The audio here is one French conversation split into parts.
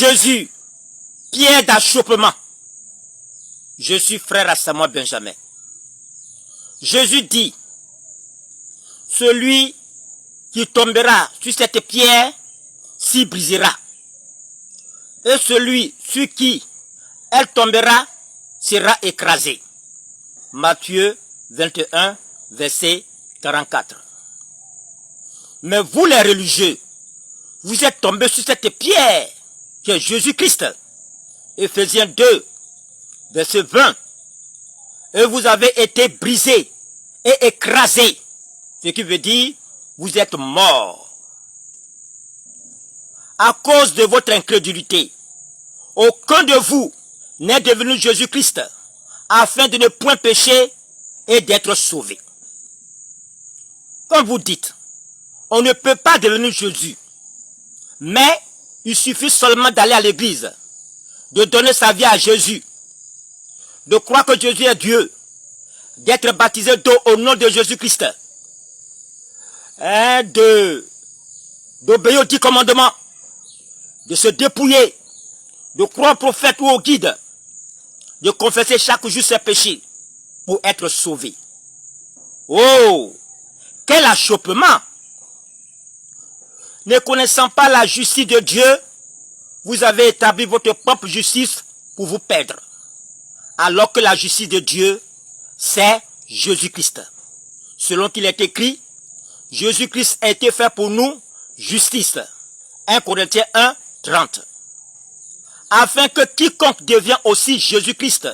Jésus, pierre d'achoppement. Je suis frère à Samuel Benjamin. Jésus dit, celui qui tombera sur cette pierre s'y brisera. Et celui sur qui elle tombera sera écrasé. Matthieu 21, verset 44. Mais vous les religieux, vous êtes tombés sur cette pierre qui est Jésus-Christ. Éphésiens 2, verset 20. Et vous avez été brisés et écrasés. Ce qui veut dire, vous êtes morts. À cause de votre incrédulité, aucun de vous n'est devenu Jésus-Christ, afin de ne point pécher et d'être sauvé. Quand vous dites, on ne peut pas devenir Jésus, mais il suffit seulement d'aller à l'église, de donner sa vie à Jésus, de croire que Jésus est Dieu, d'être baptisé d'eau au nom de Jésus-Christ, d'obéir aux 10 commandements, de se dépouiller, de croire au prophète ou au guide, de confesser chaque jour ses péchés pour être sauvé. Oh, quel achoppement! Ne connaissant pas la justice de Dieu, vous avez établi votre propre justice pour vous perdre. Alors que la justice de Dieu, c'est Jésus-Christ. Selon qu'il est écrit, Jésus-Christ a été fait pour nous justice. 1 Corinthiens 1, 30. Afin que quiconque devient aussi Jésus-Christ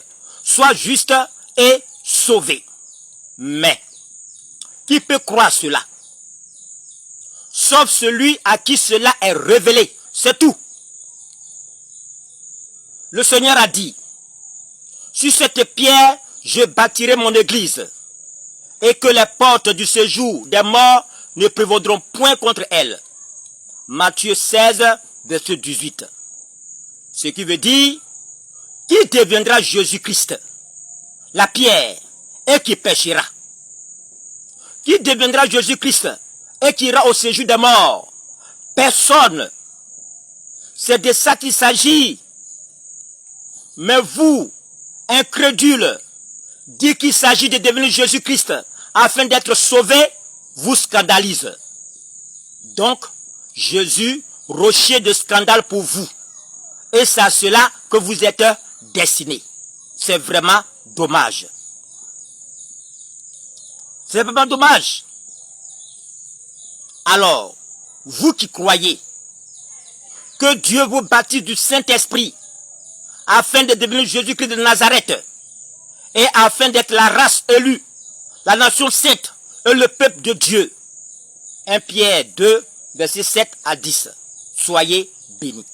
soit juste et sauvé. Mais, qui peut croire cela? Sauf celui à qui cela est révélé. C'est tout. Le Seigneur a dit, sur cette pierre, je bâtirai mon église, et que les portes du séjour des morts ne prévaudront point contre elle. Matthieu 16, verset 18. Ce qui veut dire, qui deviendra Jésus-Christ, la pierre, et qui péchera? Qui deviendra Jésus-Christ et qui ira au séjour des morts? Personne. C'est de ça qu'il s'agit. Mais vous, incrédules, dites qu'il s'agit de devenir Jésus-Christ afin d'être sauvé, vous scandalise. Donc, Jésus, rocher de scandale pour vous. Et c'est à cela que vous êtes destinés. C'est vraiment dommage. C'est vraiment dommage. Alors, vous qui croyez que Dieu vous baptise du Saint-Esprit afin de devenir Jésus-Christ de Nazareth et afin d'être la race élue, la nation sainte et le peuple de Dieu. 1 Pierre 2, versets 7 à 10. Soyez bénis.